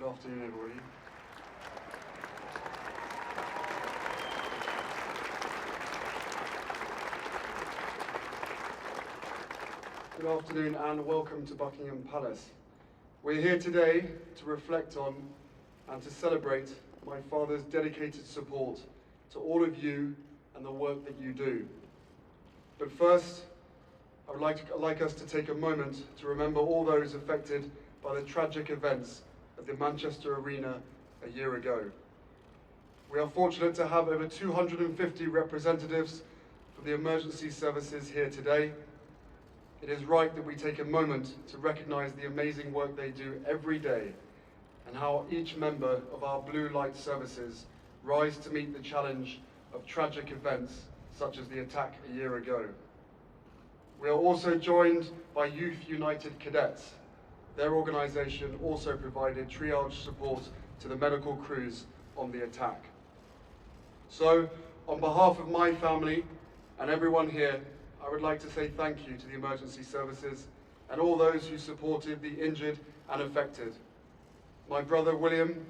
Good afternoon, everybody. Good afternoon and welcome to Buckingham Palace. We're here today to reflect on and to celebrate my father's dedicated support to all of you and the work that you do. But first, I would like us to take a moment to remember all those affected by the tragic events at the Manchester Arena a year ago. We are fortunate to have over 250 representatives from the emergency services here today. It is right that we take a moment to recognise the amazing work they do every day and how each member of our blue light services rise to meet the challenge of tragic events such as the attack a year ago. We are also joined by Youth United Cadets. Their organisation also provided triage support to the medical crews on the attack. So, on behalf of my family and everyone here, I would like to say thank you to the emergency services and all those who supported the injured and affected. My brother William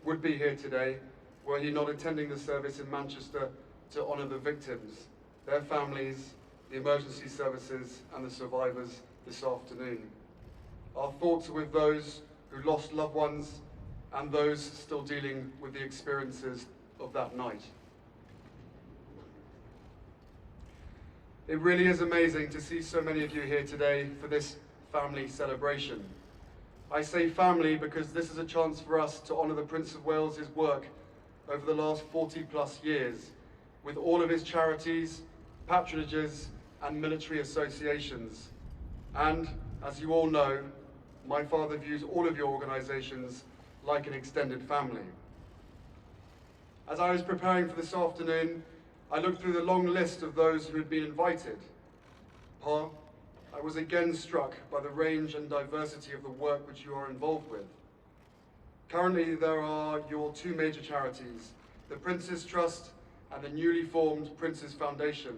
would be here today were he not attending the service in Manchester to honour the victims, their families, the emergency services and the survivors this afternoon. Our thoughts are with those who lost loved ones and those still dealing with the experiences of that night. It really is amazing to see so many of you here today for this family celebration. I say family because this is a chance for us to honour the Prince of Wales's work over the last 40 plus years with all of his charities, patronages and military associations. And as you all know, my father views all of your organisations like an extended family. As I was preparing for this afternoon, I looked through the long list of those who had been invited. Pa, I was again struck by the range and diversity of the work which you are involved with. Currently, there are your two major charities, the Prince's Trust and the newly formed Prince's Foundation,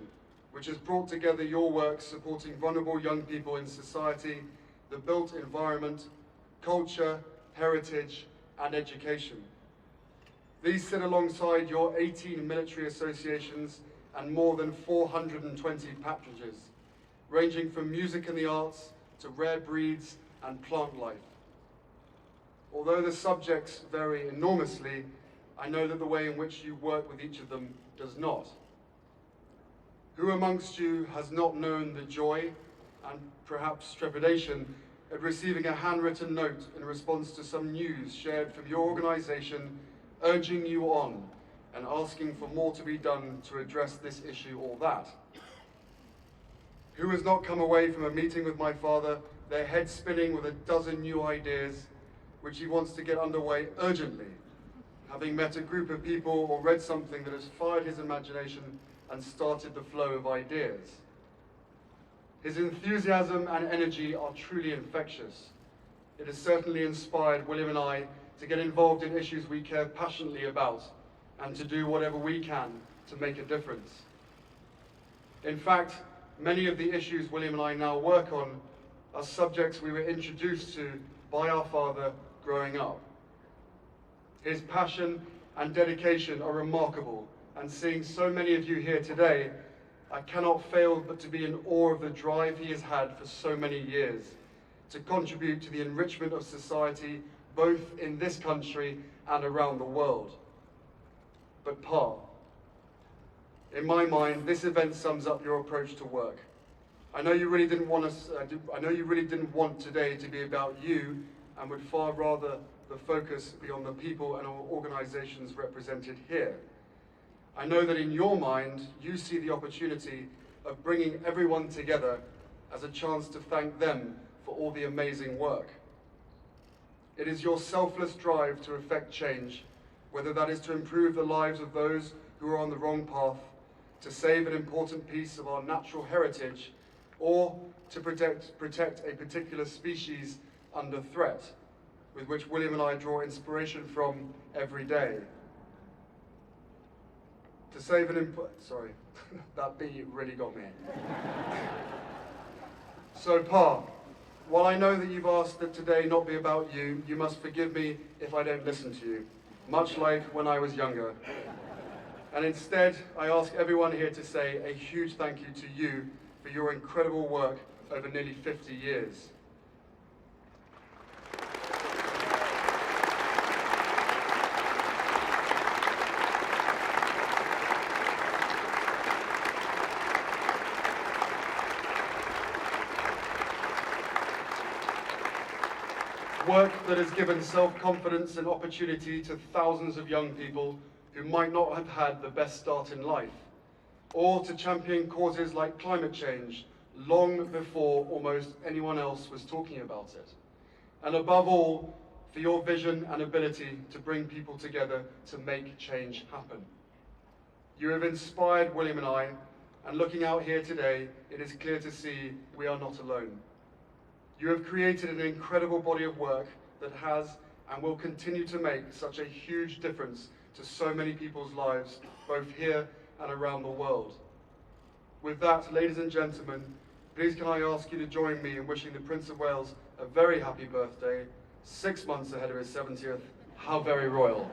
which has brought together your work supporting vulnerable young people in society, the built environment, culture, heritage, and education. These sit alongside your 18 military associations and more than 420 patronages, ranging from music and the arts to rare breeds and plant life. Although the subjects vary enormously, I know that the way in which you work with each of them does not. Who amongst you has not known the joy and perhaps trepidation at receiving a handwritten note in response to some news shared from your organisation urging you on and asking for more to be done to address this issue or that? Who has not come away from a meeting with my father, their head spinning with a dozen new ideas which he wants to get underway urgently, having met a group of people or read something that has fired his imagination and started the flow of ideas? His enthusiasm and energy are truly infectious. It has certainly inspired William and I to get involved in issues we care passionately about and to do whatever we can to make a difference. In fact, many of the issues William and I now work on are subjects we were introduced to by our father growing up. His passion and dedication are remarkable, and seeing so many of you here today, I cannot fail but to be in awe of the drive he has had for so many years to contribute to the enrichment of society both in this country and around the world. But Pa, in my mind, this event sums up your approach to work. I know you really didn't want today to be about you and would far rather the focus be on the people and our organisations represented here. I know that in your mind, you see the opportunity of bringing everyone together as a chance to thank them for all the amazing work. It is your selfless drive to effect change, whether that is to improve the lives of those who are on the wrong path, to save an important piece of our natural heritage, or to protect a particular species under threat, with which William and I draw inspiration from every day. To save an sorry, that B really got me. So Pa, While I know that you've asked that today not be about you, you must forgive me if I don't listen to you, much like when I was younger. And instead, I ask everyone here to say a huge thank you to you for your incredible work over nearly 50 years. Work that has given self-confidence and opportunity to thousands of young people who might not have had the best start in life, or to champion causes like climate change long before almost anyone else was talking about it. And above all, for your vision and ability to bring people together to make change happen. You have inspired William and I, and looking out here today, it is clear to see we are not alone. You have created an incredible body of work that has and will continue to make such a huge difference to so many people's lives, both here and around the world. With that, ladies and gentlemen, please can I ask you to join me in wishing the Prince of Wales a very happy birthday, 6 months ahead of his 70th. How very royal.